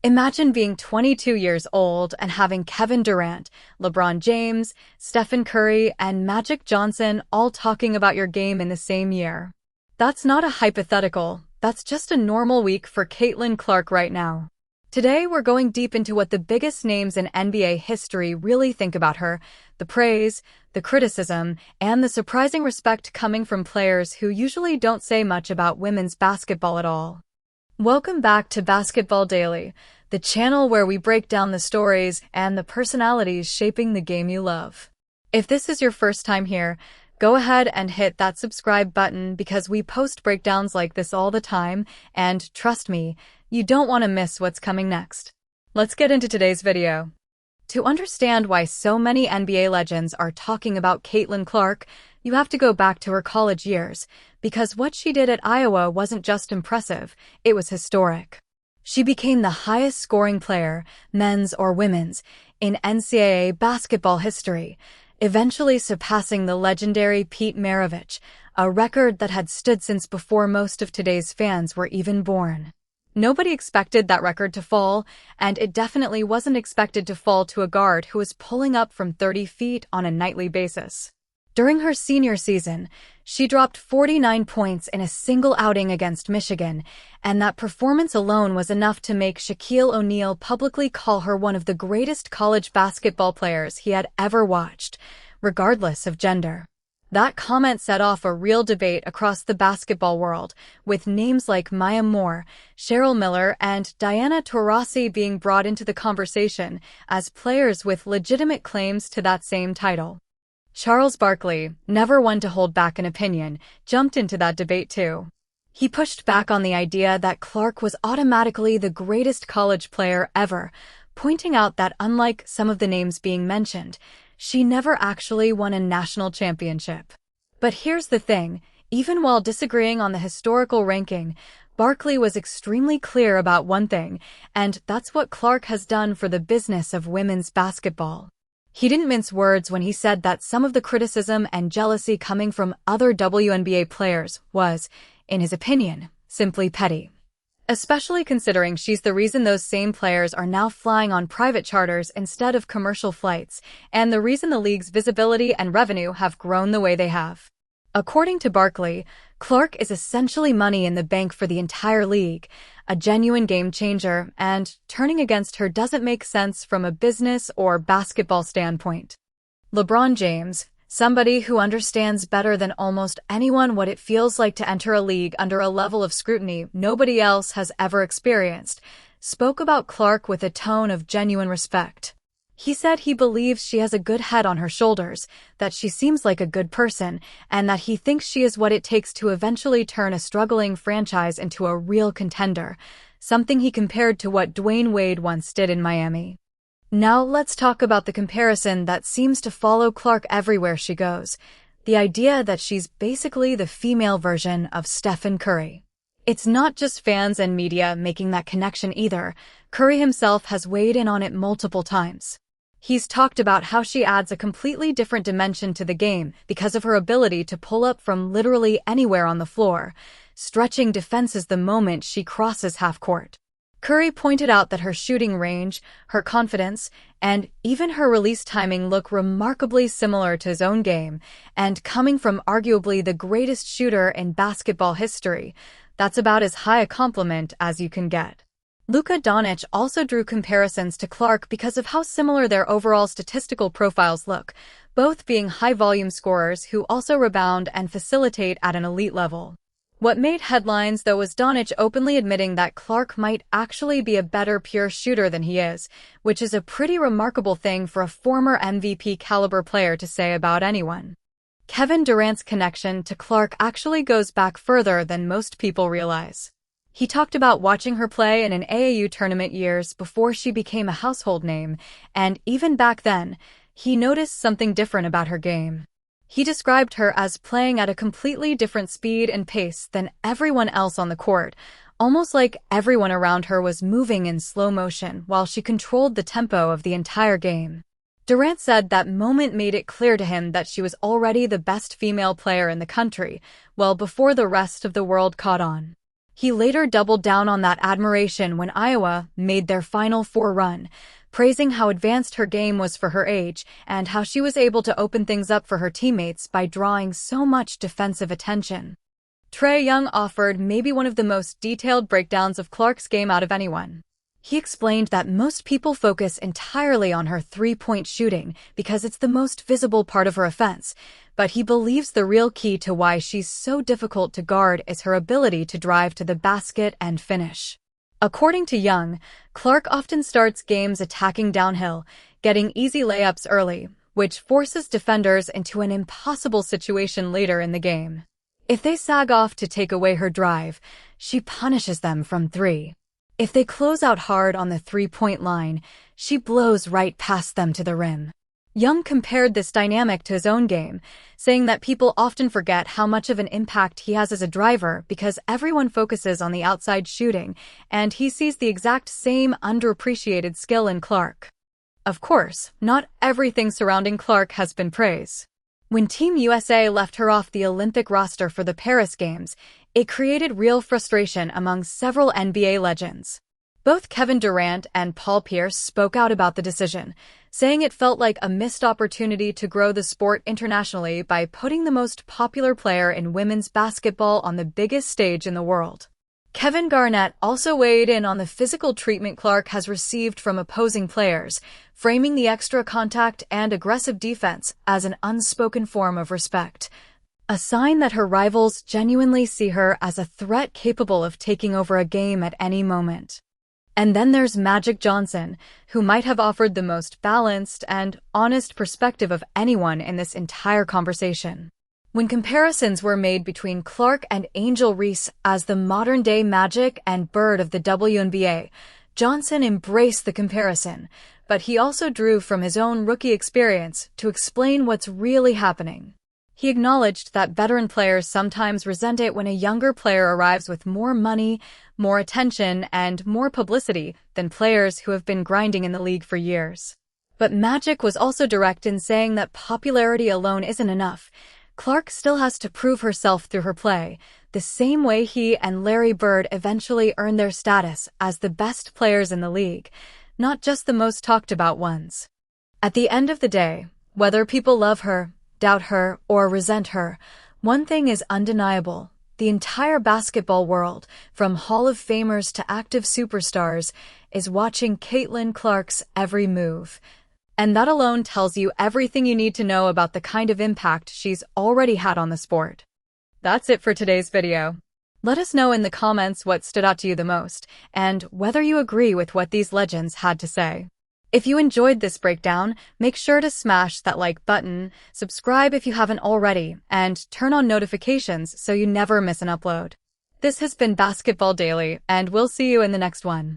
Imagine being 22 years old and having Kevin Durant, LeBron James, Stephen Curry, and Magic Johnson all talking about your game in the same year. That's not a hypothetical, that's just a normal week for Caitlin Clark right now. Today, we're going deep into what the biggest names in NBA history really think about her, the praise, the criticism, and the surprising respect coming from players who usually don't say much about women's basketball at all. Welcome back to Basketball Daily, the channel where we break down the stories and the personalities shaping the game you love. If this is your first time here, go ahead and hit that subscribe button because we post breakdowns like this all the time, and trust me, you don't want to miss what's coming next. Let's get into today's video. To understand why so many NBA legends are talking about Caitlin Clark, you have to go back to her college years, because what she did at Iowa wasn't just impressive, it was historic. She became the highest-scoring player, men's or women's, in NCAA basketball history, eventually surpassing the legendary Pete Maravich, a record that had stood since before most of today's fans were even born. Nobody expected that record to fall, and it definitely wasn't expected to fall to a guard who was pulling up from 30 feet on a nightly basis. During her senior season, she dropped 49 points in a single outing against Michigan, and that performance alone was enough to make Shaquille O'Neal publicly call her one of the greatest college basketball players he had ever watched, regardless of gender. That comment set off a real debate across the basketball world, with names like Maya Moore, Cheryl Miller, and Diana Taurasi being brought into the conversation as players with legitimate claims to that same title. Charles Barkley, never one to hold back an opinion, jumped into that debate too. He pushed back on the idea that Clark was automatically the greatest college player ever, pointing out that unlike some of the names being mentioned, she never actually won a national championship. But here's the thing, even while disagreeing on the historical ranking, Barkley was extremely clear about one thing, and that's what Clark has done for the business of women's basketball. He didn't mince words when he said that some of the criticism and jealousy coming from other WNBA players was, in his opinion, simply petty. Especially considering she's the reason those same players are now flying on private charters instead of commercial flights, and the reason the league's visibility and revenue have grown the way they have. According to Barkley, Clark is essentially money in the bank for the entire league, a genuine game changer, and turning against her doesn't make sense from a business or basketball standpoint. LeBron James, somebody who understands better than almost anyone what it feels like to enter a league under a level of scrutiny nobody else has ever experienced, spoke about Clark with a tone of genuine respect. He said he believes she has a good head on her shoulders, that she seems like a good person, and that he thinks she is what it takes to eventually turn a struggling franchise into a real contender, something he compared to what Dwayne Wade once did in Miami. Now let's talk about the comparison that seems to follow Clark everywhere she goes, the idea that she's basically the female version of Stephen Curry. It's not just fans and media making that connection either. Curry himself has weighed in on it multiple times. He's talked about how she adds a completely different dimension to the game because of her ability to pull up from literally anywhere on the floor, stretching defenses the moment she crosses half-court. Curry pointed out that her shooting range, her confidence, and even her release timing look remarkably similar to his own game, and coming from arguably the greatest shooter in basketball history, that's about as high a compliment as you can get. Luka Doncic also drew comparisons to Clark because of how similar their overall statistical profiles look, both being high-volume scorers who also rebound and facilitate at an elite level. What made headlines, though, was Doncic openly admitting that Clark might actually be a better pure shooter than he is, which is a pretty remarkable thing for a former MVP-caliber player to say about anyone. Kevin Durant's connection to Clark actually goes back further than most people realize. He talked about watching her play in an AAU tournament years before she became a household name, and even back then, he noticed something different about her game. He described her as playing at a completely different speed and pace than everyone else on the court, almost like everyone around her was moving in slow motion while she controlled the tempo of the entire game. Durant said that moment made it clear to him that she was already the best female player in the country, well before the rest of the world caught on. He later doubled down on that admiration when Iowa made their Final Four run, praising how advanced her game was for her age and how she was able to open things up for her teammates by drawing so much defensive attention. Trae Young offered maybe one of the most detailed breakdowns of Clark's game out of anyone. He explained that most people focus entirely on her three-point shooting because it's the most visible part of her offense, but he believes the real key to why she's so difficult to guard is her ability to drive to the basket and finish. According to Young, Clark often starts games attacking downhill, getting easy layups early, which forces defenders into an impossible situation later in the game. If they sag off to take away her drive, she punishes them from three. If they close out hard on the three-point line, she blows right past them to the rim. Young compared this dynamic to his own game, saying that people often forget how much of an impact he has as a driver because everyone focuses on the outside shooting, and he sees the exact same underappreciated skill in Clark. Of course, not everything surrounding Clark has been praise. When Team USA left her off the Olympic roster for the Paris Games, it created real frustration among several NBA legends. Both Kevin Durant and Paul Pierce spoke out about the decision, saying it felt like a missed opportunity to grow the sport internationally by putting the most popular player in women's basketball on the biggest stage in the world. Kevin Garnett also weighed in on the physical treatment Clark has received from opposing players, framing the extra contact and aggressive defense as an unspoken form of respect, a sign that her rivals genuinely see her as a threat capable of taking over a game at any moment. And then there's Magic Johnson, who might have offered the most balanced and honest perspective of anyone in this entire conversation. When comparisons were made between Clark and Angel Reese as the modern-day Magic and Bird of the WNBA, Johnson embraced the comparison, but he also drew from his own rookie experience to explain what's really happening. He acknowledged that veteran players sometimes resent it when a younger player arrives with more money, more attention, and more publicity than players who have been grinding in the league for years. But Magic was also direct in saying that popularity alone isn't enough. Clark still has to prove herself through her play, the same way he and Larry Bird eventually earned their status as the best players in the league, not just the most talked about ones. At the end of the day, whether people love her, doubt her, or resent her, one thing is undeniable. The entire basketball world, from Hall of Famers to active superstars, is watching Caitlin Clark's every move. And that alone tells you everything you need to know about the kind of impact she's already had on the sport. That's it for today's video. Let us know in the comments what stood out to you the most, and whether you agree with what these legends had to say. If you enjoyed this breakdown, make sure to smash that like button, subscribe if you haven't already, and turn on notifications so you never miss an upload. This has been Basketball Daily, and we'll see you in the next one.